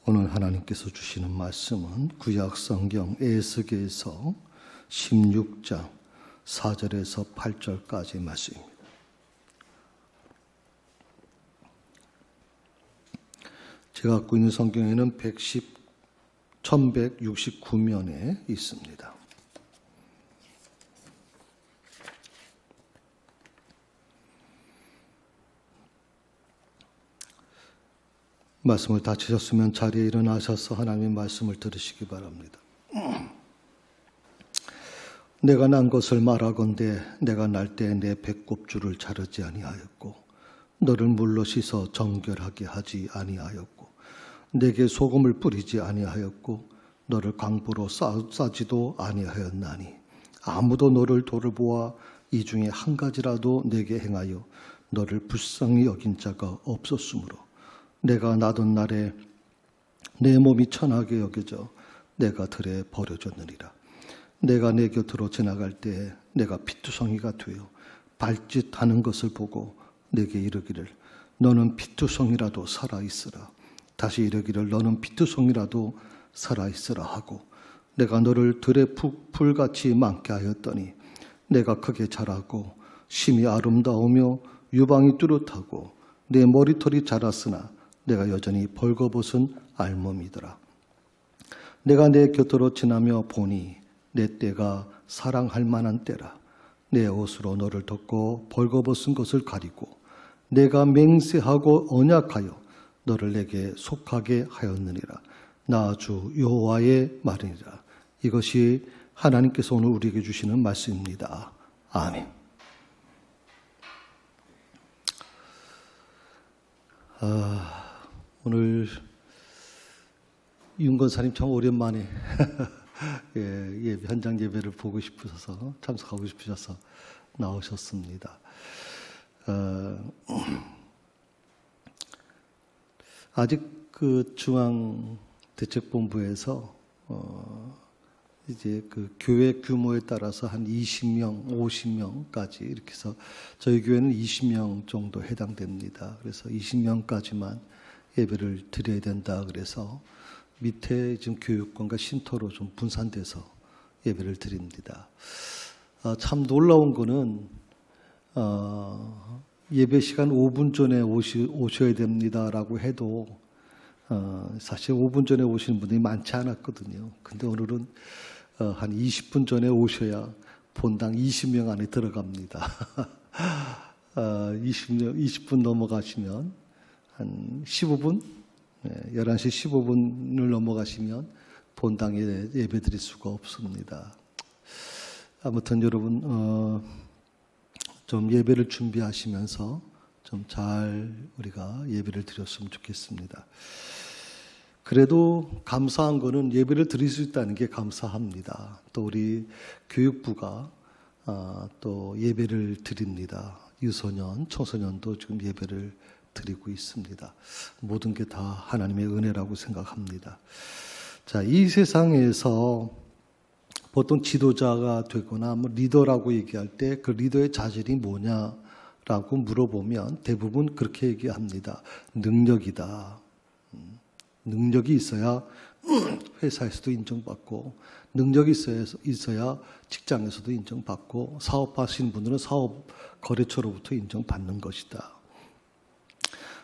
오늘 하나님께서 주시는 말씀은 구약성경 에스겔서 16장 4절에서 8절까지 말씀입니다. 제가 갖고 있는 성경에는 1169면에 있습니다. 말씀을 다치셨으면 자리에 일어나셔서 하나님의 말씀을 들으시기 바랍니다. 내가 난 것을 말하건대 내가 날 때 내 배꼽줄을 자르지 아니하였고 너를 물로 씻어 정결하게 하지 아니하였고 내게 소금을 뿌리지 아니하였고 너를 강보로 싸지도 아니하였나니 아무도 너를 돌보아 이 중에 한 가지라도 내게 행하여 너를 불쌍히 여긴 자가 없었으므로 내가 나던 날에 내 몸이 천하게 여겨져 내가 들에 버려졌느니라. 내가 내 곁으로 지나갈 때 내가 피투성이가 되어 발짓하는 것을 보고 내게 이르기를 너는 피투성이라도 살아있으라. 다시 이르기를 너는 피투성이라도 살아있으라 하고 내가 너를 들에 풀같이 많게 하였더니 내가 크게 자라고 심히 아름다우며 유방이 뚜렷하고 내 머리털이 자랐으나 내가 여전히 벌거벗은 알몸이더라. 내가 내 곁으로 지나며 보니 내 때가 사랑할 만한 때라. 내 옷으로 너를 덮고 벌거벗은 것을 가리고 내가 맹세하고 언약하여 너를 내게 속하게 하였느니라. 나 주 여호와의 말이니라. 이것이 하나님께서 오늘 우리에게 주시는 말씀입니다. 아멘. 오늘 윤 권사님 참 오랜만에 현장 예배를 보고 싶으셔서 참석하고 싶으셔서 나오셨습니다. 아직 그 중앙대책본부에서 이제 그 교회 규모에 따라서 한 20명, 50명까지 이렇게 해서 저희 교회는 20명 정도 해당됩니다. 그래서 20명까지만 예배를 드려야 된다 그래서 밑에 지금 교육권과 쉼터로 좀 분산돼서 예배를 드립니다. 참 놀라운 거는 예배 시간 5분 전에 오셔야 됩니다라고 해도 사실 5분 전에 오시는 분들이 많지 않았거든요. 근데 오늘은 한 20분 전에 오셔야 본당 20명 안에 들어갑니다. 20분 넘어가시면 한 15분, 11시 15분을 넘어가시면 본당에 예배 드릴 수가 없습니다. 아무튼 여러분 좀 예배를 준비하시면서 좀 잘 우리가 예배를 드렸으면 좋겠습니다. 그래도 감사한 거는 예배를 드릴 수 있다는 게 감사합니다. 또 우리 교육부가 또 예배를 드립니다. 유소년, 청소년도 지금 예배를 드리고 있습니다. 모든 게 다 하나님의 은혜라고 생각합니다. 자, 이 세상에서 보통 지도자가 되거나 뭐 리더라고 얘기할 때 그 리더의 자질이 뭐냐라고 물어보면 대부분 그렇게 얘기합니다. 능력이다. 능력이 있어야 회사에서도 인정받고 능력이 있어야 직장에서도 인정받고 사업하시는 분들은 사업 거래처로부터 인정받는 것이다.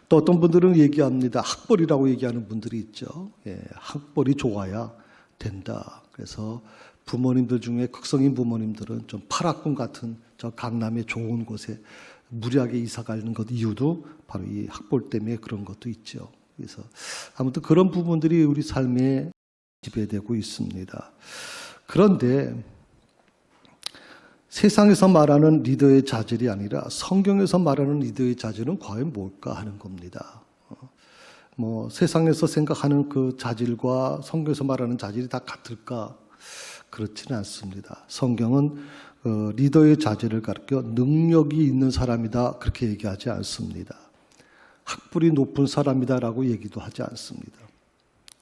또 어떤 분들은 얘기합니다. 학벌이라고 얘기하는 분들이 있죠. 학벌이 좋아야 된다. 그래서 부모님들 중에 극성인 부모님들은 좀 파락군 같은 저 강남의 좋은 곳에 무리하게 이사 가는 것 이유도 바로 이 학벌 때문에 그런 것도 있죠. 그래서 아무튼 그런 부분들이 우리 삶에 지배되고 있습니다. 그런데 세상에서 말하는 리더의 자질이 아니라 성경에서 말하는 리더의 자질은 과연 뭘까 하는 겁니다. 뭐 세상에서 생각하는 그 자질과 성경에서 말하는 자질이 다 같을까? 그렇지는 않습니다. 성경은 리더의 자질을 가르쳐 능력이 있는 사람이다 그렇게 얘기하지 않습니다. 학벌이 높은 사람이다라고 얘기도 하지 않습니다.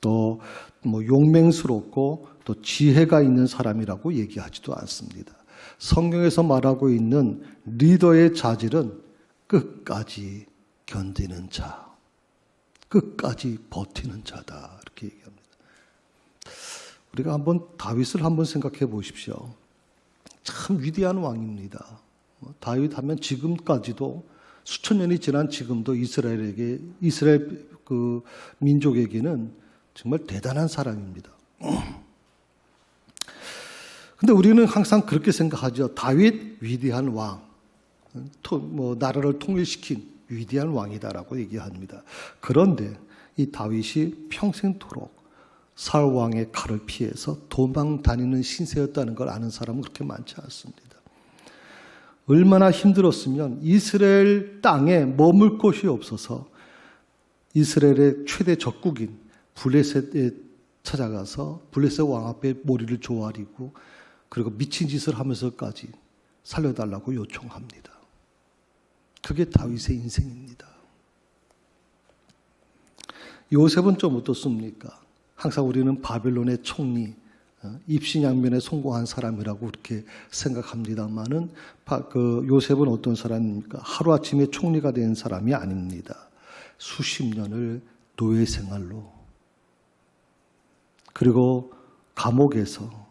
또 뭐 용맹스럽고 또 지혜가 있는 사람이라고 얘기하지도 않습니다. 성경에서 말하고 있는 리더의 자질은 끝까지 견디는 자. 끝까지 버티는 자다. 이렇게 얘기합니다. 우리가 한번 다윗을 한번 생각해 보십시오. 참 위대한 왕입니다. 다윗 하면 지금까지도 수천 년이 지난 지금도 이스라엘 그 민족에게는 정말 대단한 사람입니다. 근데 우리는 항상 그렇게 생각하죠. 다윗 위대한 왕, 나라를 통일시킨 위대한 왕이다라고 얘기합니다. 그런데 이 다윗이 평생토록 사울 왕의 칼을 피해서 도망 다니는 신세였다는 걸 아는 사람은 그렇게 많지 않습니다. 얼마나 힘들었으면 이스라엘 땅에 머물 곳이 없어서 이스라엘의 최대 적국인 블레셋에 찾아가서 블레셋 왕 앞에 머리를 조아리고 그리고 미친 짓을 하면서까지 살려달라고 요청합니다. 그게 다윗의 인생입니다. 요셉은 좀 어떻습니까? 항상 우리는 바벨론의 총리, 입신양면에 성공한 사람이라고 그렇게 생각합니다만은 그 요셉은 어떤 사람입니까? 하루아침에 총리가 된 사람이 아닙니다. 수십 년을 노예 생활로 그리고 감옥에서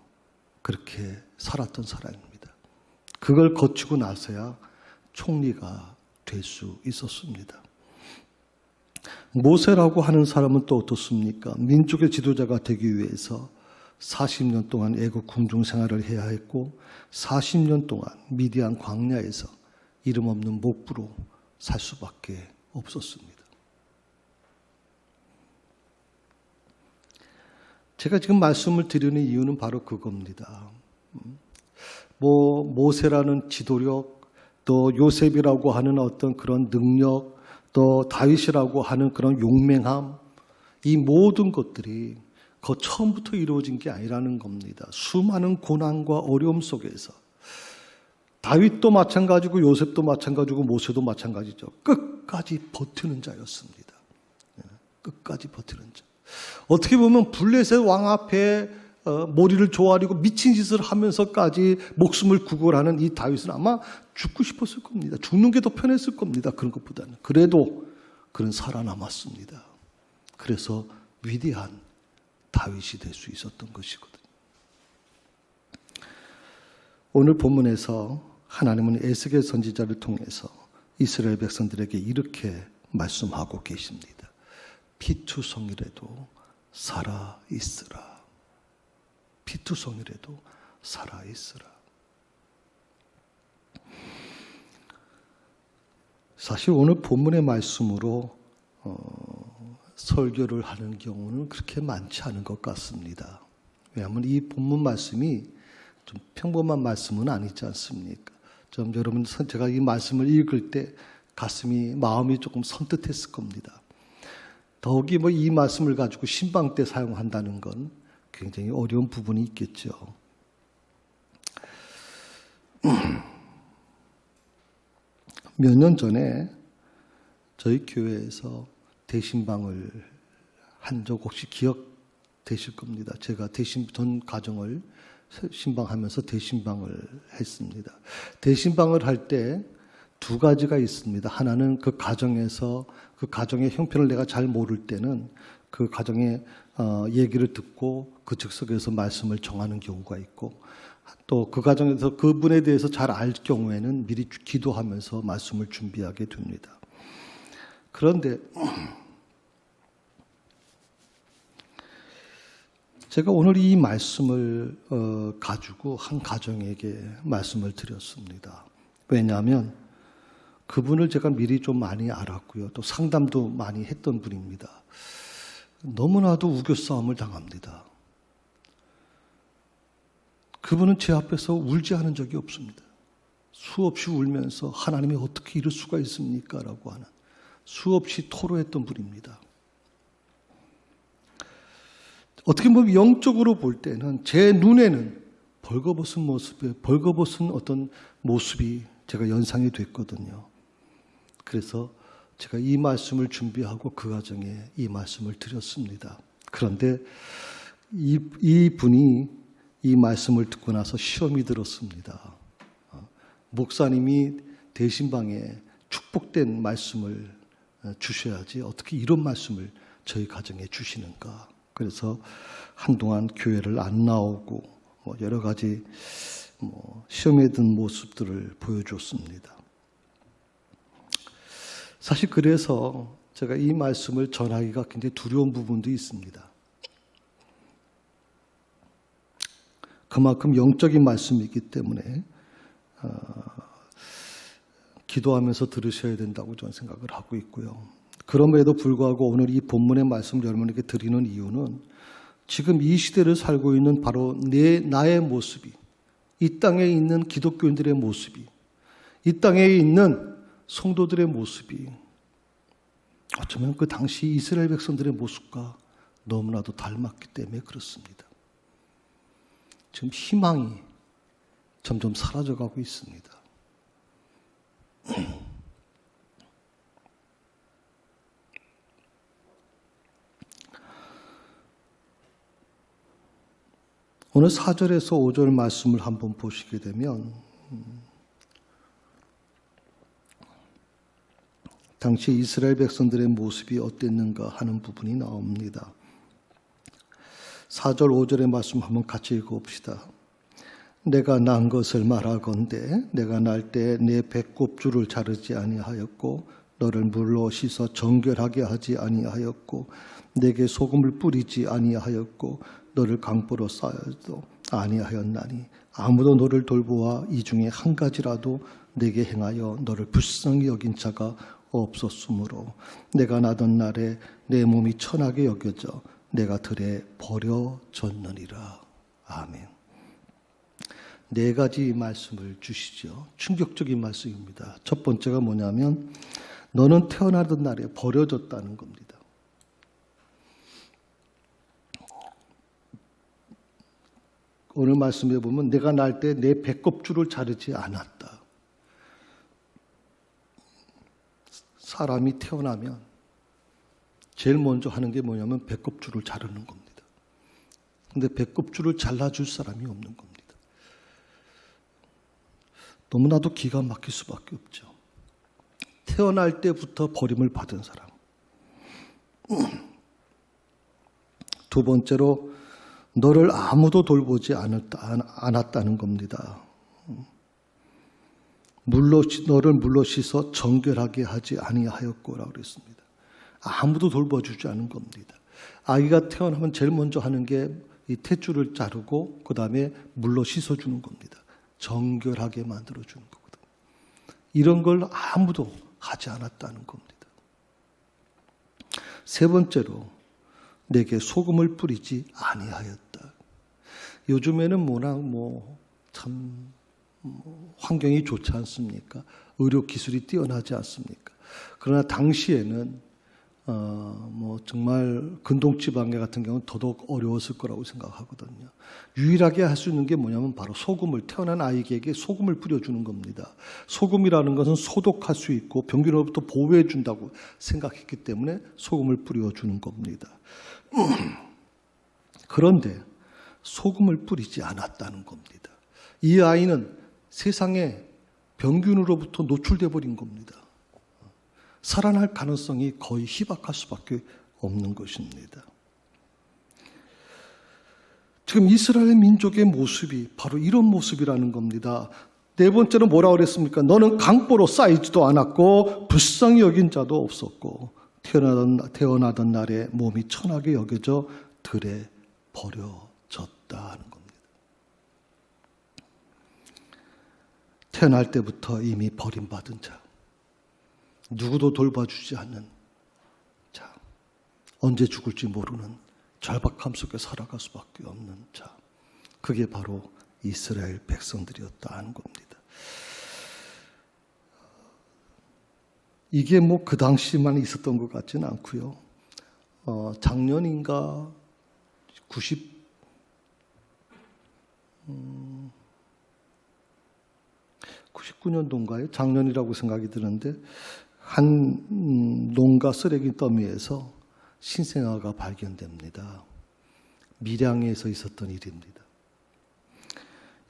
그렇게 살았던 사람입니다. 그걸 거치고 나서야 총리가 될 수 있었습니다. 모세라고 하는 사람은 또 어떻습니까? 민족의 지도자가 되기 위해서 40년 동안 애국 궁중 생활을 해야 했고 40년 동안 미디안 광야에서 이름 없는 목부로 살 수밖에 없었습니다. 제가 지금 말씀을 드리는 이유는 바로 그겁니다. 모세라는 지도력, 또 요셉이라고 하는 어떤 그런 능력, 또 다윗이라고 하는 그런 용맹함, 이 모든 것들이 그 처음부터 이루어진 게 아니라는 겁니다. 수많은 고난과 어려움 속에서 다윗도 마찬가지고 요셉도 마찬가지고 모세도 마찬가지죠. 끝까지 버티는 자였습니다. 끝까지 버티는 자. 어떻게 보면 블레셋 왕 앞에 머리를 조아리고 미친 짓을 하면서까지 목숨을 구걸하는 이 다윗은 아마 죽고 싶었을 겁니다. 죽는 게 더 편했을 겁니다. 그런 것보다는. 그래도 그는 살아남았습니다. 그래서 위대한 다윗이 될 수 있었던 것이거든요. 오늘 본문에서 하나님은 에스겔 선지자를 통해서 이스라엘 백성들에게 이렇게 말씀하고 계십니다. 피투성이라도 살아있으라. 피투성이라도 살아있으라. 사실 오늘 본문의 말씀으로 설교를 하는 경우는 그렇게 많지 않은 것 같습니다. 왜냐하면 이 본문 말씀이 좀 평범한 말씀은 아니지 않습니까? 좀 여러분, 제가 이 말씀을 읽을 때 마음이 조금 선뜻했을 겁니다. 더욱이 이 말씀을 가지고 신방 때 사용한다는 건 굉장히 어려운 부분이 있겠죠. 몇 년 전에 저희 교회에서 대신방을 한 적 혹시 기억되실 겁니다. 제가 전 가정을 신방하면서 대신방을 했습니다. 대신방을 할 때 두 가지가 있습니다. 하나는 그 가정에서 그 가정의 형편을 내가 잘 모를 때는 그 가정의 얘기를 듣고 그 즉석에서 말씀을 정하는 경우가 있고, 또 그 가정에서 그분에 대해서 잘 알 경우에는 미리 기도하면서 말씀을 준비하게 됩니다. 그런데 제가 오늘 이 말씀을 가지고 한 가정에게 말씀을 드렸습니다. 왜냐하면 그분을 제가 미리 좀 많이 알았고요. 또 상담도 많이 했던 분입니다. 너무나도 우겨싸움을 당합니다. 그분은 제 앞에서 울지 않은 적이 없습니다. 수없이 울면서 하나님이 어떻게 이럴 수가 있습니까? 라고 하는 수없이 토로했던 분입니다. 어떻게 보면 영적으로 볼 때는 제 눈에는 벌거벗은 어떤 모습이 제가 연상이 됐거든요. 그래서 제가 이 말씀을 준비하고 그 가정에 이 말씀을 드렸습니다. 그런데 이 분이 이 말씀을 듣고 나서 시험이 들었습니다. 목사님이 대신방에 축복된 말씀을 주셔야지 어떻게 이런 말씀을 저희 가정에 주시는가. 그래서 한동안 교회를 안 나오고 여러 가지 시험에 든 모습들을 보여줬습니다. 사실 그래서 제가 이 말씀을 전하기가 굉장히 두려운 부분도 있습니다. 그만큼 영적인 말씀이기 때문에 기도하면서 들으셔야 된다고 저는 생각을 하고 있고요. 그럼에도 불구하고 오늘 이 본문의 말씀을 여러분에게 드리는 이유는 지금 이 시대를 살고 있는 바로 나의 모습이, 이 땅에 있는 기독교인들의 모습이, 이 땅에 있는 성도들의 모습이 어쩌면 그 당시 이스라엘 백성들의 모습과 너무나도 닮았기 때문에 그렇습니다. 지금 희망이 점점 사라져가고 있습니다. 오늘 4절에서 5절 말씀을 한번 보시게 되면 당시 이스라엘 백성들의 모습이 어땠는가 하는 부분이 나옵니다. 4절 5절의 말씀 한번 같이 읽어봅시다. 내가 난 것을 말하건대 내가 날 때 내 배꼽줄을 자르지 아니하였고 너를 물로 씻어 정결하게 하지 아니하였고 내게 소금을 뿌리지 아니하였고 너를 강보로 쌓여도 아니하였나니 아무도 너를 돌보아 이 중에 한 가지라도 내게 행하여 너를 불쌍히 여긴 자가 없었으므로 내가 나던 날에 내 몸이 천하게 여겨져 내가 들에 버려졌느니라. 아멘. 네 가지 말씀을 주시죠. 충격적인 말씀입니다. 첫 번째가 뭐냐면 너는 태어나던 날에 버려졌다는 겁니다. 오늘 말씀해 보면 내가 날 때 내 배꼽줄을 자르지 않았다. 사람이 태어나면 제일 먼저 하는 게 뭐냐면 배꼽줄을 자르는 겁니다. 근데 배꼽줄을 잘라줄 사람이 없는 겁니다. 너무나도 기가 막힐 수밖에 없죠. 태어날 때부터 버림을 받은 사람. 두 번째로 너를 아무도 돌보지 않았다는 겁니다. 너를 물로 씻어 정결하게 하지 아니하였고라고 그랬습니다. 아무도 돌봐주지 않은 겁니다. 아기가 태어나면 제일 먼저 하는 게 이 탯줄을 자르고 그 다음에 물로 씻어주는 겁니다. 정결하게 만들어주는 거거든요. 이런 걸 아무도 하지 않았다는 겁니다. 세 번째로 내게 소금을 뿌리지 아니하였다. 요즘에는 워낙 참 환경이 좋지 않습니까? 의료 기술이 뛰어나지 않습니까? 그러나 당시에는 정말 근동지방계 같은 경우는 더더욱 어려웠을 거라고 생각하거든요. 유일하게 할 수 있는 게 뭐냐면 바로 소금을, 태어난 아이에게 소금을 뿌려주는 겁니다. 소금이라는 것은 소독할 수 있고 병균으로부터 보호해 준다고 생각했기 때문에 소금을 뿌려주는 겁니다. 그런데 소금을 뿌리지 않았다는 겁니다. 이 아이는 세상에 병균으로부터 노출돼 버린 겁니다. 살아날 가능성이 거의 희박할 수밖에 없는 것입니다. 지금 이스라엘 민족의 모습이 바로 이런 모습이라는 겁니다. 네 번째로 뭐라고 그랬습니까? 너는 강보로 쌓이지도 않았고 불쌍히 여긴 자도 없었고 태어나던 날에 몸이 천하게 여겨져 들에 버려졌다 하는 겁니다. 태어날 때부터 이미 버림받은 자, 누구도 돌봐주지 않는 자, 언제 죽을지 모르는 절박함 속에 살아갈 수밖에 없는 자, 그게 바로 이스라엘 백성들이었다 하는 겁니다. 이게 그 당시만 있었던 것 같지는 않고요. 작년인가 99년도인가요? 작년이라고 생각이 드는데 한 농가 쓰레기 더미에서 신생아가 발견됩니다. 밀양에서 있었던 일입니다.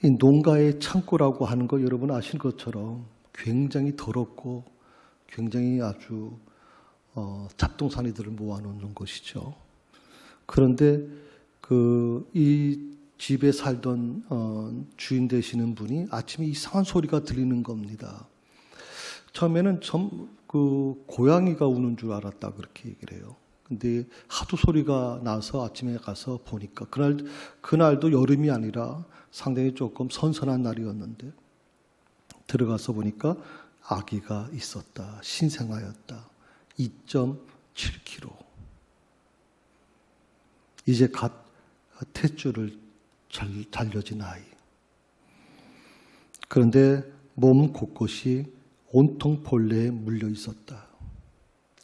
이 농가의 창고라고 하는 거 여러분 아실 것처럼 굉장히 더럽고 굉장히 아주 잡동사니들을 모아놓는 것이죠. 그런데 이 집에 살던 주인 되시는 분이 아침에 이상한 소리가 들리는 겁니다. 처음에는 고양이가 우는 줄 알았다 그렇게 얘기를 해요. 근데 하도 소리가 나서 아침에 가서 보니까 그날도 여름이 아니라 상당히 조금 선선한 날이었는데 들어가서 보니까 아기가 있었다. 신생아였다. 2.7kg. 이제 갓 탯줄을 잘려진 아이. 그런데 몸 곳곳이 온통 벌레에 물려 있었다.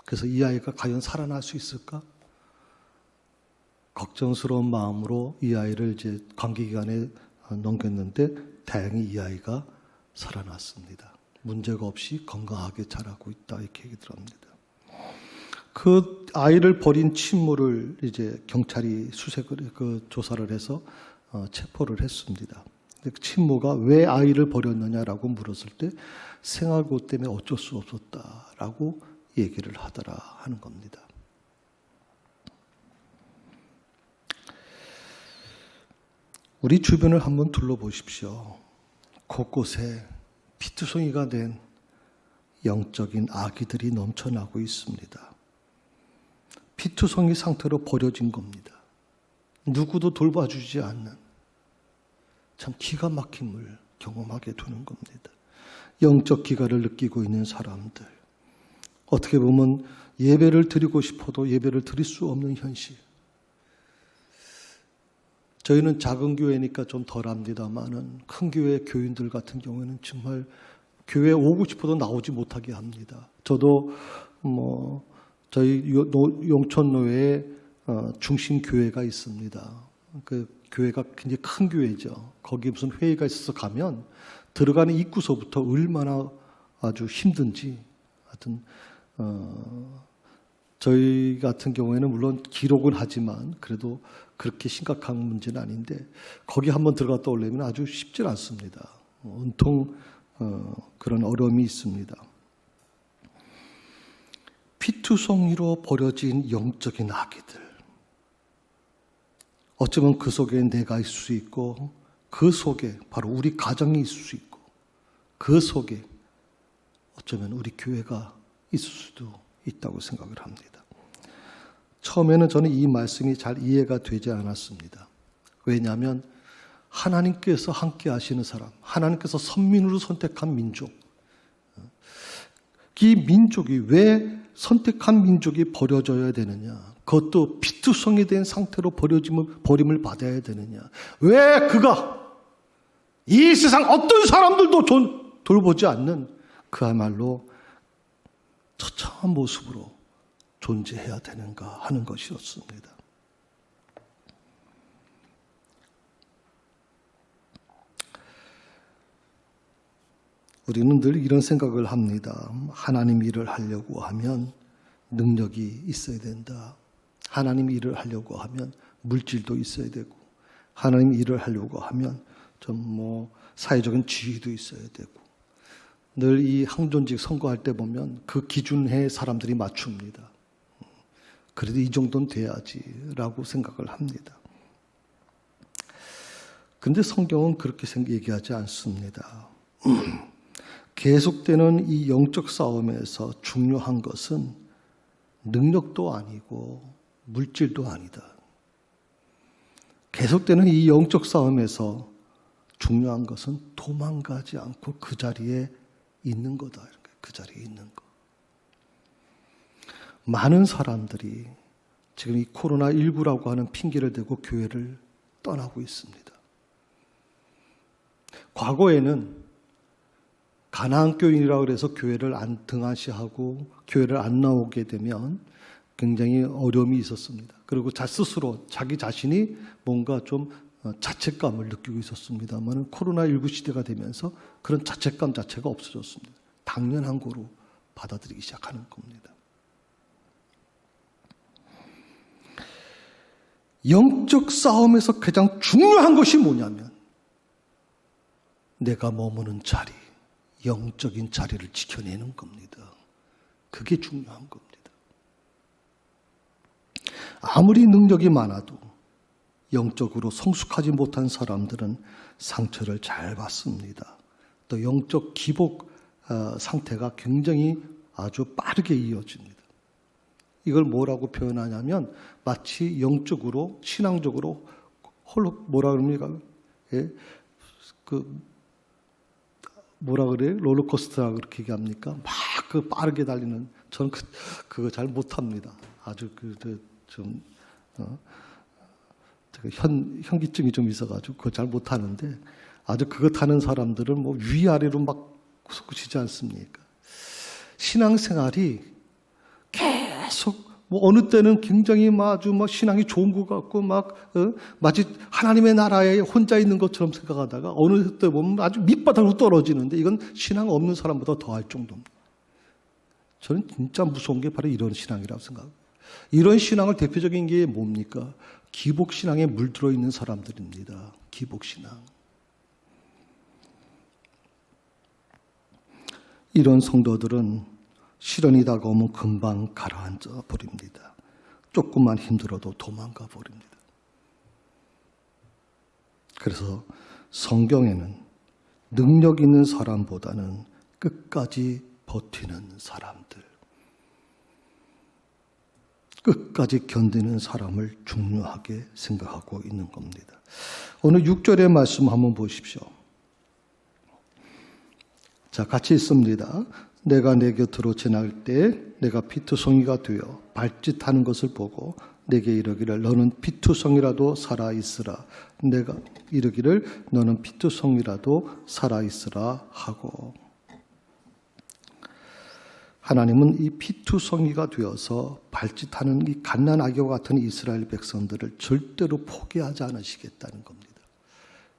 그래서 이 아이가 과연 살아날 수 있을까? 걱정스러운 마음으로 이 아이를 이제 관계기관에 넘겼는데 다행히 이 아이가 살아났습니다. 문제가 없이 건강하게 자라고 있다 이렇게 얘기를 합니다. 그 아이를 버린 친모를 이제 경찰이 조사를 해서 체포를 했습니다. 그 친모가 왜 아이를 버렸느냐라고 물었을 때 생활고 때문에 어쩔 수 없었다라고 얘기를 하더라 하는 겁니다. 우리 주변을 한번 둘러보십시오. 곳곳에 피투성이가 된 영적인 아기들이 넘쳐나고 있습니다. 피투성이 상태로 버려진 겁니다. 누구도 돌봐주지 않는 참 기가 막힘을 경험하게 되는 겁니다. 영적 기가를 느끼고 있는 사람들, 어떻게 보면 예배를 드리고 싶어도 예배를 드릴 수 없는 현실. 저희는 작은 교회니까 좀 덜합니다만은 큰 교회 교인들 같은 경우에는 정말 교회에 오고 싶어도 나오지 못하게 합니다. 저도 저희 용천로에 중심 교회가 있습니다. 그 교회가 굉장히 큰 교회죠. 거기 무슨 회의가 있어서 가면 들어가는 입구서부터 얼마나 아주 힘든지. 하여튼 저희 같은 경우에는 물론 기록은 하지만 그래도 그렇게 심각한 문제는 아닌데 거기 한번 들어갔다 오려면 아주 쉽지 않습니다. 온통 그런 어려움이 있습니다. 피투성이로 버려진 영적인 아기들. 어쩌면 그 속에 내가 있을 수 있고 그 속에 바로 우리 가정이 있을 수 있고 그 속에 어쩌면 우리 교회가 있을 수도 있다고 생각을 합니다. 처음에는 저는 이 말씀이 잘 이해가 되지 않았습니다. 왜냐하면 하나님께서 함께 하시는 사람, 하나님께서 선민으로 선택한 민족, 이 민족이 왜 선택한 민족이 버려져야 되느냐? 그것도 피투성이 된 상태로 버림을 받아야 되느냐? 왜 그가 이 세상 어떤 사람들도 돌보지 않는 그야말로 처참한 모습으로 존재해야 되는가 하는 것이었습니다. 우리는 늘 이런 생각을 합니다. 하나님 일을 하려고 하면 능력이 있어야 된다. 하나님 일을 하려고 하면 물질도 있어야 되고, 하나님 일을 하려고 하면 좀 사회적인 지위도 있어야 되고, 늘 이 항존직 선거할 때 보면 그 기준에 사람들이 맞춥니다. 그래도 이 정도는 돼야지라고 생각을 합니다. 그런데 성경은 그렇게 얘기하지 않습니다. 계속되는 이 영적 싸움에서 중요한 것은 능력도 아니고 물질도 아니다. 계속되는 이 영적 싸움에서 중요한 것은 도망가지 않고 그 자리에 있는 거다. 그 자리에 있는 거. 많은 사람들이 지금 이 코로나19라고 하는 핑계를 대고 교회를 떠나고 있습니다. 과거에는 가나안 교인이라고 해서 교회를 안 등한시하고 교회를 안 나오게 되면 굉장히 어려움이 있었습니다. 그리고 스스로 자기 자신이 뭔가 좀 자책감을 느끼고 있었습니다만 코로나19 시대가 되면서 그런 자책감 자체가 없어졌습니다. 당연한 거로 받아들이기 시작하는 겁니다. 영적 싸움에서 가장 중요한 것이 뭐냐면 내가 머무는 자리, 영적인 자리를 지켜내는 겁니다. 그게 중요한 겁니다. 아무리 능력이 많아도 영적으로 성숙하지 못한 사람들은 상처를 잘 받습니다. 또 영적 기복 상태가 굉장히 아주 빠르게 이어집니다. 이걸 뭐라고 표현하냐면 마치 영적으로 신앙적으로 홀로 뭐라 그럽니까? 예? 뭐라 그래요? 롤러코스터라고 그렇게 얘기합니까? 막 그 빠르게 달리는, 저는 그거 잘 못합니다. 아주 현기증이 좀 있어가지고 그거 잘 못하는데, 아주 그거 타는 사람들은 뭐 위아래로 막 솟구치지 않습니까? 신앙생활이 계속 뭐 어느 때는 굉장히 아주 신앙이 좋은 것 같고 마치 하나님의 나라에 혼자 있는 것처럼 생각하다가 어느 때 보면 아주 밑바닥으로 떨어지는데, 이건 신앙 없는 사람보다 더할 정도입니다. 저는 진짜 무서운 게 바로 이런 신앙이라고 생각합니다. 이런 신앙을 대표적인 게 뭡니까? 기복신앙에 물들어 있는 사람들입니다. 기복신앙. 이런 성도들은 시련이 다가오면 금방 가라앉아 버립니다. 조금만 힘들어도 도망가 버립니다. 그래서 성경에는 능력 있는 사람보다는 끝까지 버티는 사람들, 끝까지 견디는 사람을 중요하게 생각하고 있는 겁니다. 오늘 6절의 말씀 한번 보십시오. 자, 같이 있습니다. 내가 내 곁으로 지날 때 내가 피투성이가 되어 발짓하는 것을 보고 내게 이르기를 너는 피투성이라도 살아있으라. 내가 이르기를 너는 피투성이라도 살아있으라 하고, 하나님은 이 피투성이가 되어서 발짓하는 이 갓난아기와 같은 이스라엘 백성들을 절대로 포기하지 않으시겠다는 겁니다.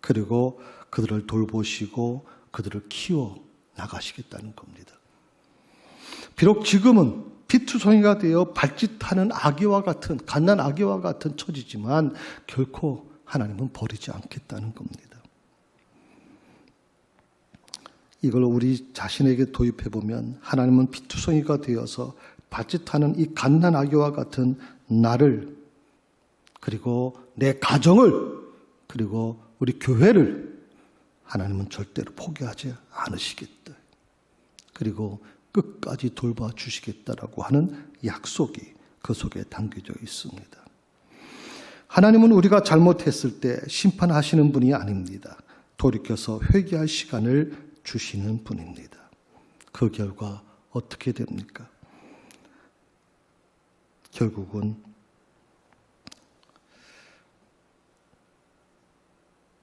그리고 그들을 돌보시고 그들을 키워 나가시겠다는 겁니다. 비록 지금은 피투성이가 되어 발짓하는 아기와 같은, 갓난 아기와 같은 처지지만 결코 하나님은 버리지 않겠다는 겁니다. 이걸 우리 자신에게 도입해보면 하나님은 피투성이가 되어서 발짓하는 이 갓난 아기와 같은 나를, 그리고 내 가정을, 그리고 우리 교회를 하나님은 절대로 포기하지 않으시겠다. 그리고 끝까지 돌봐주시겠다라고 하는 약속이 그 속에 담겨져 있습니다. 하나님은 우리가 잘못했을 때 심판하시는 분이 아닙니다. 돌이켜서 회개할 시간을 주시는 분입니다. 그 결과 어떻게 됩니까? 결국은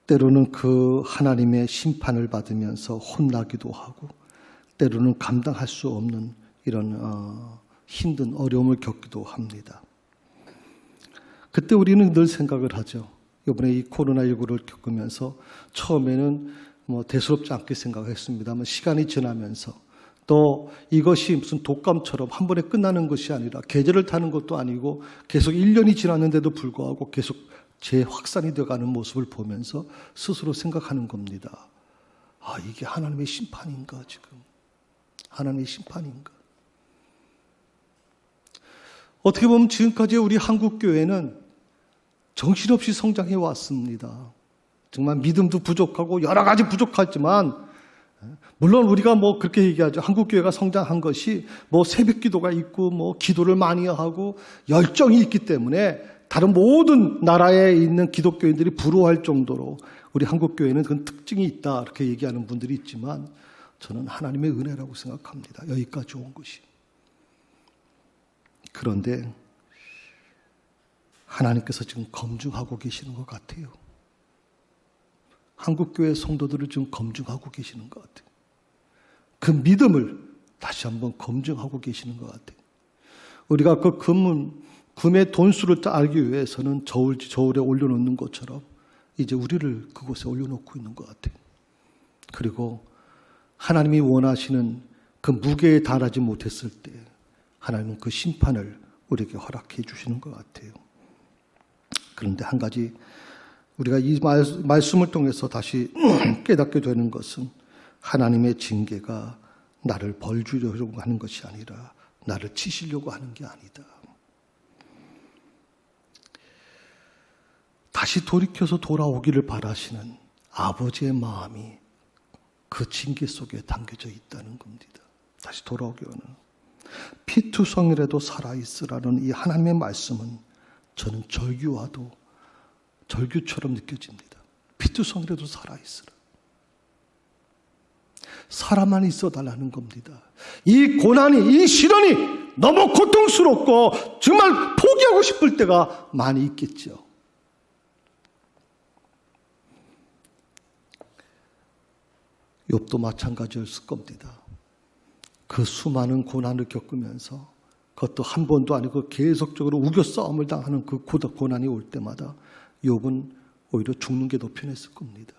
때로는 그 하나님의 심판을 받으면서 혼나기도 하고, 때로는 감당할 수 없는 이런 힘든 어려움을 겪기도 합니다. 그때 우리는 늘 생각을 하죠. 이번에 이 코로나19를 겪으면서 처음에는 대수롭지 않게 생각했습니다만, 시간이 지나면서 또 이것이 무슨 독감처럼 한 번에 끝나는 것이 아니라 계절을 타는 것도 아니고 계속 1년이 지났는데도 불구하고 계속 재확산이 되어가는 모습을 보면서 스스로 생각하는 겁니다. 아, 이게 하나님의 심판인가 지금? 하나님의 심판인가? 어떻게 보면 지금까지 우리 한국교회는 정신없이 성장해 왔습니다. 정말 믿음도 부족하고 여러 가지 부족하지만, 물론 우리가 그렇게 얘기하죠. 한국교회가 성장한 것이 새벽 기도가 있고 기도를 많이 하고 열정이 있기 때문에 다른 모든 나라에 있는 기독교인들이 부러워할 정도로 우리 한국교회는 그런 특징이 있다, 이렇게 얘기하는 분들이 있지만, 저는 하나님의 은혜라고 생각합니다. 여기까지 온 것이. 그런데 하나님께서 지금 검증하고 계시는 것 같아요. 한국교회 성도들을 지금 검증하고 계시는 것 같아요. 그 믿음을 다시 한번 검증하고 계시는 것 같아요. 우리가 그 금의 돈수를 알기 위해서는 저울에 올려놓는 것처럼 이제 우리를 그곳에 올려놓고 있는 것 같아요. 그리고 하나님이 원하시는 그 무게에 달하지 못했을 때 하나님은 그 심판을 우리에게 허락해 주시는 것 같아요. 그런데 한 가지 우리가 이 말씀을 통해서 다시 깨닫게 되는 것은, 하나님의 징계가 나를 벌 주려고 하는 것이 아니라 나를 치시려고 하는 게 아니다. 다시 돌이켜서 돌아오기를 바라시는 아버지의 마음이 그 징계 속에 담겨져 있다는 겁니다. 다시 돌아오기 원하는. 피투성이라도 살아있으라는 이 하나님의 말씀은 저는 절규와도 절규처럼 느껴집니다. 피투성이라도 살아있으라. 살아만 있어달라는 겁니다. 이 고난이, 이 시련이 너무 고통스럽고 정말 포기하고 싶을 때가 많이 있겠죠. 욥도 마찬가지였을 겁니다. 그 수많은 고난을 겪으면서 그것도 한 번도 아니고 계속적으로 우겨 싸움을 당하는 그 고난이 올 때마다 욥은 오히려 죽는 게 더 편했을 겁니다.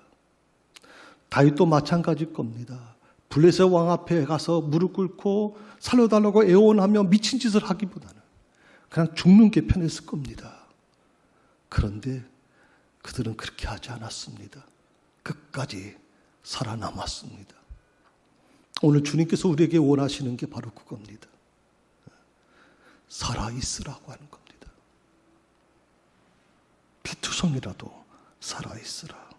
다윗도 마찬가지일 겁니다. 블레셋 왕 앞에 가서 무릎 꿇고 살려달라고 애원하며 미친 짓을 하기보다는 그냥 죽는 게 편했을 겁니다. 그런데 그들은 그렇게 하지 않았습니다. 끝까지 살아남았습니다. 오늘 주님께서 우리에게 원하시는 게 바로 그겁니다. 살아있으라고 하는 겁니다. 피투성이라도 살아있으라.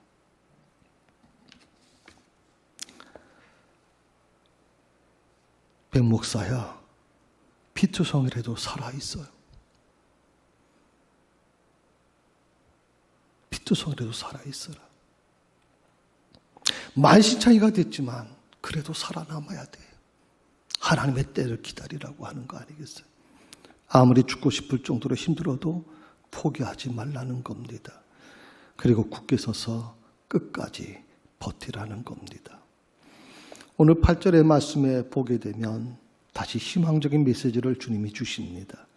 백목사야, 피투성이라도 살아있어요. 피투성이라도 살아있어라. 만신창이가 됐지만 그래도 살아남아야 돼. 하나님의 때를 기다리라고 하는 거 아니겠어요? 아무리 죽고 싶을 정도로 힘들어도 포기하지 말라는 겁니다. 그리고 굳게 서서 끝까지 버티라는 겁니다. 오늘 8절의 말씀에 보게 되면 다시 희망적인 메시지를 주님이 주십니다.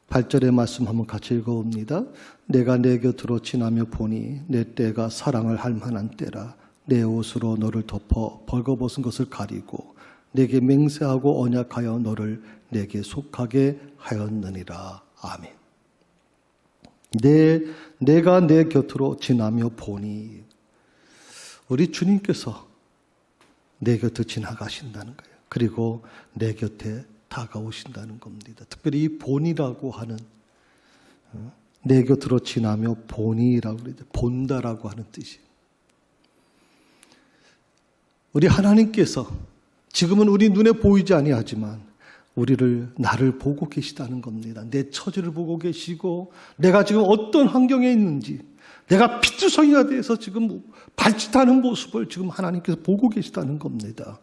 8절의 말씀 한번 같이 읽어봅니다. 내가 내 곁으로 지나며 보니 내 때가 사랑을 할 만한 때라. 내 옷으로 너를 덮어 벌거벗은 것을 가리고 내게 맹세하고 언약하여 너를 내게 속하게 하였느니라. 아멘. 내가 내 곁으로 지나며 보니, 우리 주님께서 내 곁을 지나가신다는 거예요. 그리고 내 곁에 다가오신다는 겁니다. 특별히 이 본이라고 하는, 내 곁으로 지나며 본이라고 그러죠. 본다라고 하는 뜻이에요. 우리 하나님께서 지금은 우리 눈에 보이지 아니하지만 나를 보고 계시다는 겁니다. 내 처지를 보고 계시고 내가 지금 어떤 환경에 있는지, 내가 피투성이가 돼서 지금 발짓하는 모습을 지금 하나님께서 보고 계시다는 겁니다.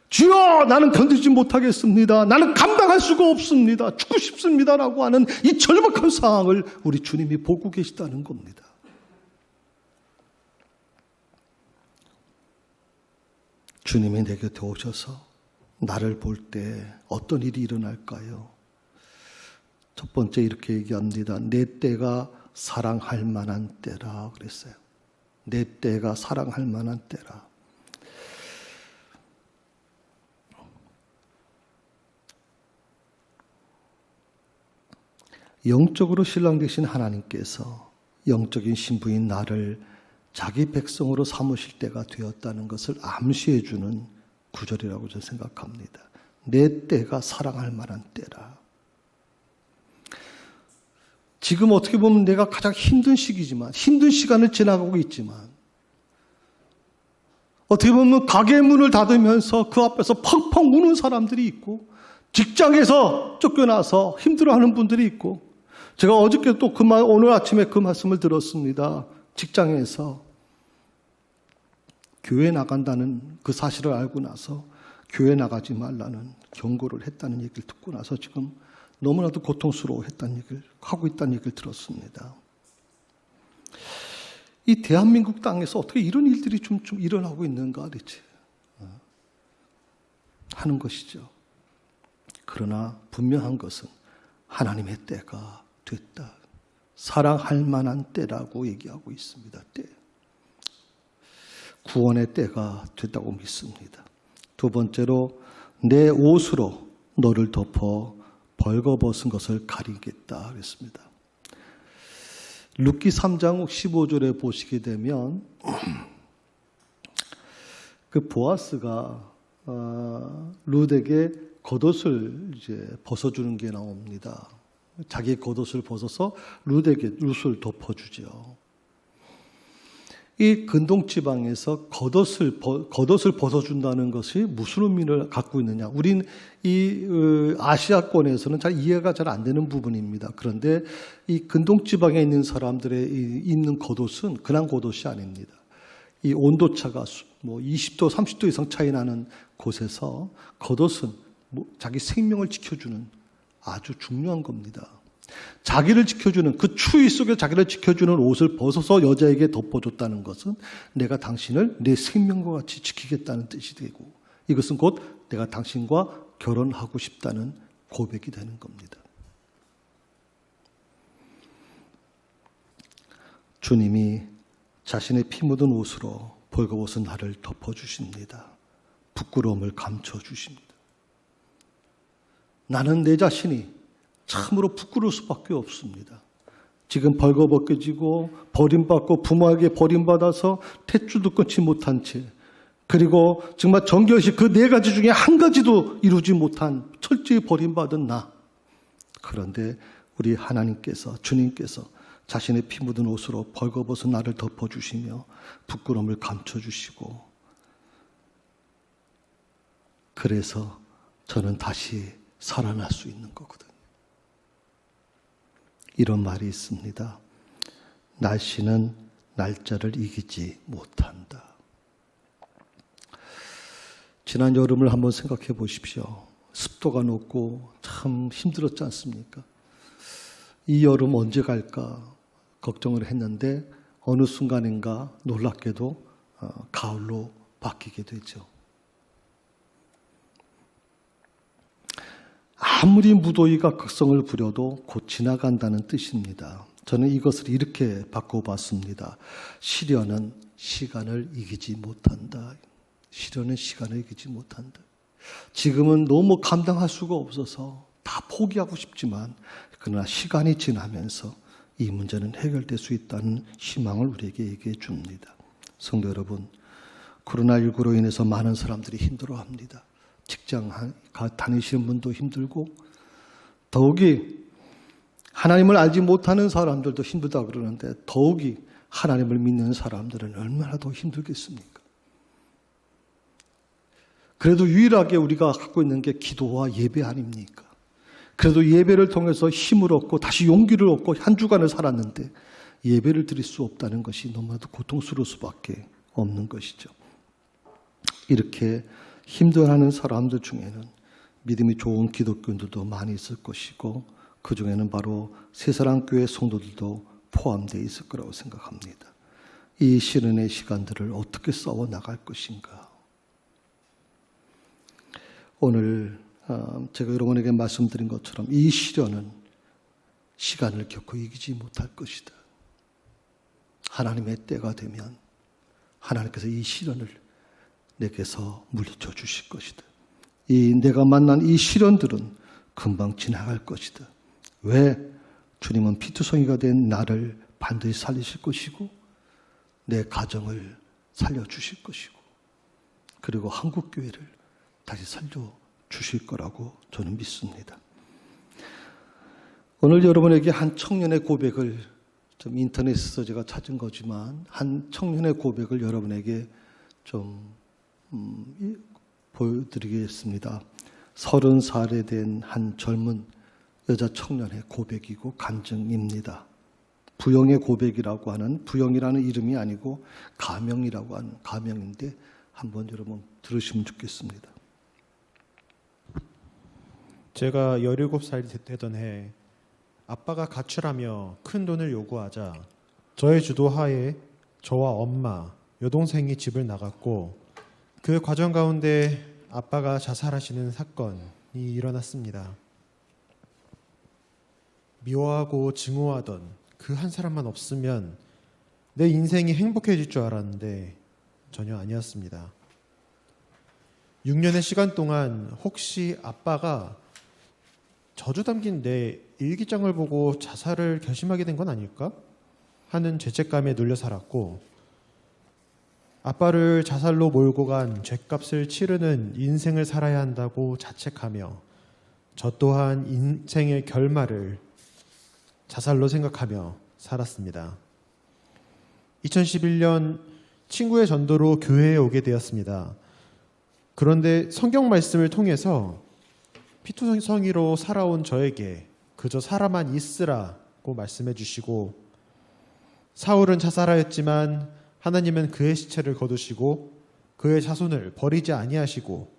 주여, 나는 견디지 못하겠습니다. 나는 감당할 수가 없습니다. 죽고 싶습니다라고 하는 이 절박한 상황을 우리 주님이 보고 계시다는 겁니다. 주님이 내 곁에 오셔서 나를 볼 때 어떤 일이 일어날까요? 첫 번째 이렇게 얘기합니다. 내 때가 사랑할 만한 때라 그랬어요. 내 때가 사랑할 만한 때라. 영적으로 신랑 되신 하나님께서 영적인 신부인 나를 자기 백성으로 삼으실 때가 되었다는 것을 암시해 주는 구절이라고 저는 생각합니다. 내 때가 사랑할 만한 때라. 지금 어떻게 보면 내가 가장 힘든 시기지만, 힘든 시간을 지나가고 있지만, 어떻게 보면 가게 문을 닫으면서 그 앞에서 펑펑 우는 사람들이 있고, 직장에서 쫓겨나서 힘들어하는 분들이 있고, 제가 어저께 또 오늘 아침에 그 말씀을 들었습니다. 직장에서 교회 나간다는 그 사실을 알고 나서 교회 나가지 말라는 경고를 했다는 얘기를 듣고 나서 지금 너무나도 고통스러워했다는 얘기를 하고 있다는 얘기를 들었습니다. 이 대한민국 땅에서 어떻게 이런 일들이 좀 일어나고 있는가 대체 하는 것이죠. 그러나 분명한 것은 하나님의 때가 됐다. 사랑할 만한 때라고 얘기하고 있습니다. 때. 구원의 때가 됐다고 믿습니다. 두 번째로 내 옷으로 너를 덮어 벌거벗은 것을 가리겠다 그랬습니다. 룻기 3장 15절에 보시게 되면 그 보아스가 룻에게 겉옷을 이제 벗어주는 게 나옵니다. 자기의 겉옷을 벗어서 룻에게 룻을 덮어주죠. 이 근동지방에서 겉옷을 벗어준다는 것이 무슨 의미를 갖고 있느냐. 우린 이 아시아권에서는 잘 이해가 잘 안 되는 부분입니다. 그런데 이 근동지방에 있는 사람들의 입는 겉옷은 그냥 겉옷이 아닙니다. 이 온도차가 뭐 20도, 30도 이상 차이 나는 곳에서 겉옷은 자기 생명을 지켜주는 아주 중요한 겁니다. 자기를 지켜주는 그 추위 속에 자기를 지켜주는 옷을 벗어서 여자에게 덮어줬다는 것은 내가 당신을 내 생명과 같이 지키겠다는 뜻이 되고 이것은 곧 내가 당신과 결혼하고 싶다는 고백이 되는 겁니다. 주님이 자신의 피 묻은 옷으로 벌거벗은 나를 덮어주십니다. 부끄러움을 감춰주십니다. 나는 내 자신이 참으로 부끄러울 수밖에 없습니다. 지금 벌거벗겨지고 버림받고 부모에게 버림받아서 탯줄도 끊지 못한 채 그리고 정말 정결시 그 네 가지 중에 한 가지도 이루지 못한 철저히 버림받은 나. 그런데 우리 하나님께서 주님께서 자신의 피 묻은 옷으로 벌거벗은 나를 덮어주시며 부끄러움을 감춰주시고 그래서 저는 다시 살아날 수 있는 거거든요. 이런 말이 있습니다. 날씨는 날짜를 이기지 못한다. 지난 여름을 한번 생각해 보십시오. 습도가 높고 참 힘들었지 않습니까? 이 여름 언제 갈까 걱정을 했는데 어느 순간인가 놀랍게도 가을로 바뀌게 되죠. 아무리 무더위가 극성을 부려도 곧 지나간다는 뜻입니다. 저는 이것을 이렇게 바꿔봤습니다. 시련은 시간을 이기지 못한다. 시련은 시간을 이기지 못한다. 지금은 너무 감당할 수가 없어서 다 포기하고 싶지만 그러나 시간이 지나면서 이 문제는 해결될 수 있다는 희망을 우리에게 얘기해 줍니다. 성도 여러분, 코로나19로 인해서 많은 사람들이 힘들어합니다. 직장 다니시는 분도 힘들고 더욱이 하나님을 알지 못하는 사람들도 힘들다 그러는데 더욱이 하나님을 믿는 사람들은 얼마나 더 힘들겠습니까? 그래도 유일하게 우리가 갖고 있는 게 기도와 예배 아닙니까? 그래도 예배를 통해서 힘을 얻고 다시 용기를 얻고 한 주간을 살았는데 예배를 드릴 수 없다는 것이 너무나도 고통스러울 수밖에 없는 것이죠. 이렇게 힘들어하는 사람들 중에는 믿음이 좋은 기독교인들도 많이 있을 것이고 그 중에는 바로 새사랑교회 성도들도 포함되어 있을 거라고 생각합니다. 이 시련의 시간들을 어떻게 싸워 나갈 것인가. 오늘 제가 여러분에게 말씀드린 것처럼 이 시련은 시간을 결코 이기지 못할 것이다. 하나님의 때가 되면 하나님께서 이 시련을 내게서 물리쳐 주실 것이다. 내가 만난 이 시련들은 금방 지나갈 것이다. 왜? 주님은 피투성이가 된 나를 반드시 살리실 것이고 내 가정을 살려주실 것이고 그리고 한국교회를 다시 살려주실 거라고 저는 믿습니다. 오늘 여러분에게 한 청년의 고백을 좀 인터넷에서 제가 찾은 거지만 한 청년의 고백을 여러분에게 좀 보여드리겠습니다. 30살에 된 한 젊은 여자 청년의 고백이고 간증입니다. 부영의 고백이라고 하는 부영이라는 이름이 아니고 가명이라고 하는 가명인데 한번 여러분 들으시면 좋겠습니다. 제가 17살 되던 해 아빠가 가출하며 큰 돈을 요구하자 저의 주도하에 저와 엄마, 여동생이 집을 나갔고 그 과정 가운데 아빠가 자살하시는 사건이 일어났습니다. 미워하고 증오하던 그 한 사람만 없으면 내 인생이 행복해질 줄 알았는데 전혀 아니었습니다. 6년의 시간 동안 혹시 아빠가 저주 담긴 내 일기장을 보고 자살을 결심하게 된 건 아닐까 하는 죄책감에 눌려 살았고 아빠를 자살로 몰고 간 죗값을 치르는 인생을 살아야 한다고 자책하며 저 또한 인생의 결말을 자살로 생각하며 살았습니다. 2011년 친구의 전도로 교회에 오게 되었습니다. 그런데 성경 말씀을 통해서 피투성이로 살아온 저에게 그저 살아만 있으라고 말씀해 주시고, 사울은 자살하였지만 하나님은 그의 시체를 거두시고 그의 자손을 버리지 아니하시고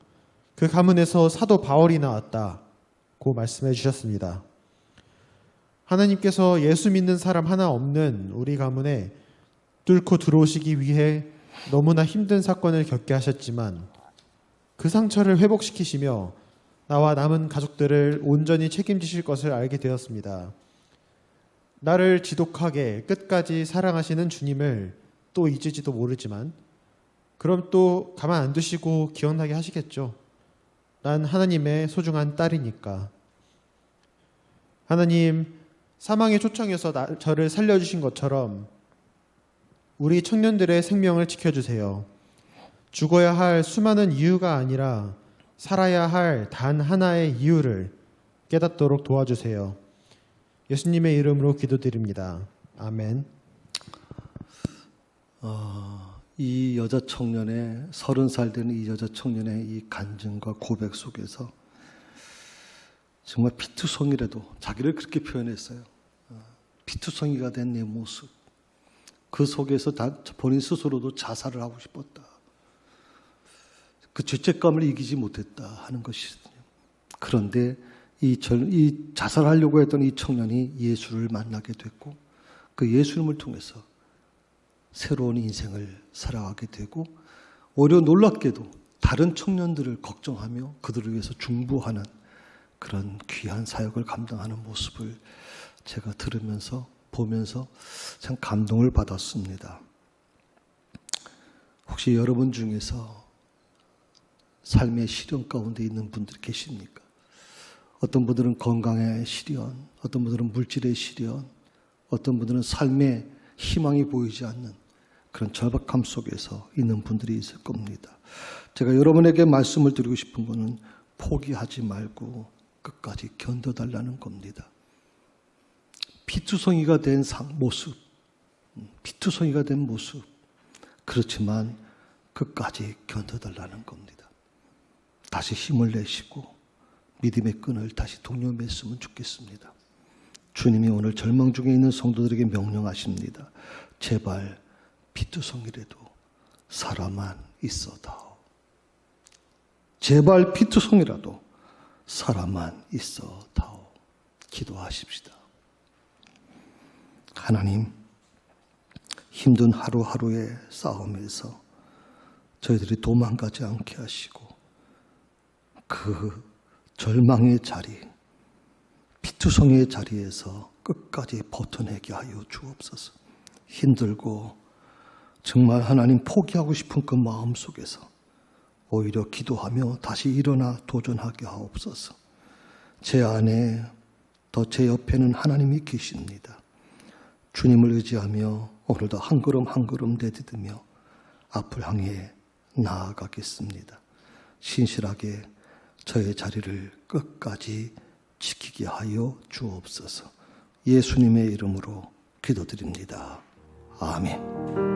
그 가문에서 사도 바울이 나왔다고 말씀해 주셨습니다. 하나님께서 예수 믿는 사람 하나 없는 우리 가문에 뚫고 들어오시기 위해 너무나 힘든 사건을 겪게 하셨지만 그 상처를 회복시키시며 나와 남은 가족들을 온전히 책임지실 것을 알게 되었습니다. 나를 지독하게 끝까지 사랑하시는 주님을 또 잊을지도 모르지만 그럼 또 가만 안 두시고 기억나게 하시겠죠. 난 하나님의 소중한 딸이니까. 하나님, 사망의 초청에서 저를 살려주신 것처럼 우리 청년들의 생명을 지켜주세요. 죽어야 할 수많은 이유가 아니라 살아야 할 단 하나의 이유를 깨닫도록 도와주세요. 예수님의 이름으로 기도드립니다. 아멘. 이 여자 청년의 30살 되는 이 여자 청년의 이 간증과 고백 속에서 정말 피투성이라도 자기를 그렇게 표현했어요. 피투성이가 된 내 모습. 그 속에서 본인 스스로도 자살을 하고 싶었다. 그 죄책감을 이기지 못했다 하는 것이거든요. 그런데 이 자살하려고 했던 이 청년이 예수를 만나게 됐고 그 예수님을 통해서 새로운 인생을 살아가게 되고 오히려 놀랍게도 다른 청년들을 걱정하며 그들을 위해서 중보하는 그런 귀한 사역을 감당하는 모습을 제가 들으면서 보면서 참 감동을 받았습니다. 혹시 여러분 중에서 삶의 시련 가운데 있는 분들이 계십니까? 어떤 분들은 건강의 시련, 어떤 분들은 물질의 시련, 어떤 분들은 삶의 희망이 보이지 않는 그런 절박함 속에서 있는 분들이 있을 겁니다. 제가 여러분에게 말씀을 드리고 싶은 것은 포기하지 말고 끝까지 견뎌달라는 겁니다. 피투성이가 된 모습, 피투성이가 된 모습, 그렇지만 끝까지 견뎌달라는 겁니다. 다시 힘을 내시고 믿음의 끈을 다시 동여맸으면 좋겠습니다. 주님이 오늘 절망 중에 있는 성도들에게 명령하십니다. 제발 피투성이라도 살아만 있어다오. 제발 피투성이라도 살아만 있어다오. 기도하십시다. 하나님, 힘든 하루하루의 싸움에서 저희들이 도망가지 않게 하시고 그 절망의 자리, 피투성이의 자리에서 끝까지 버텨내게 하여 주옵소서. 힘들고 정말 하나님 포기하고 싶은 그 마음 속에서 오히려 기도하며 다시 일어나 도전하게 하옵소서. 제 안에 더 제 옆에는 하나님이 계십니다. 주님을 의지하며 오늘도 한 걸음 한 걸음 내딛으며 앞을 향해 나아가겠습니다. 신실하게 저의 자리를 끝까지 지키게 하여 주옵소서. 예수님의 이름으로 기도드립니다. 아멘.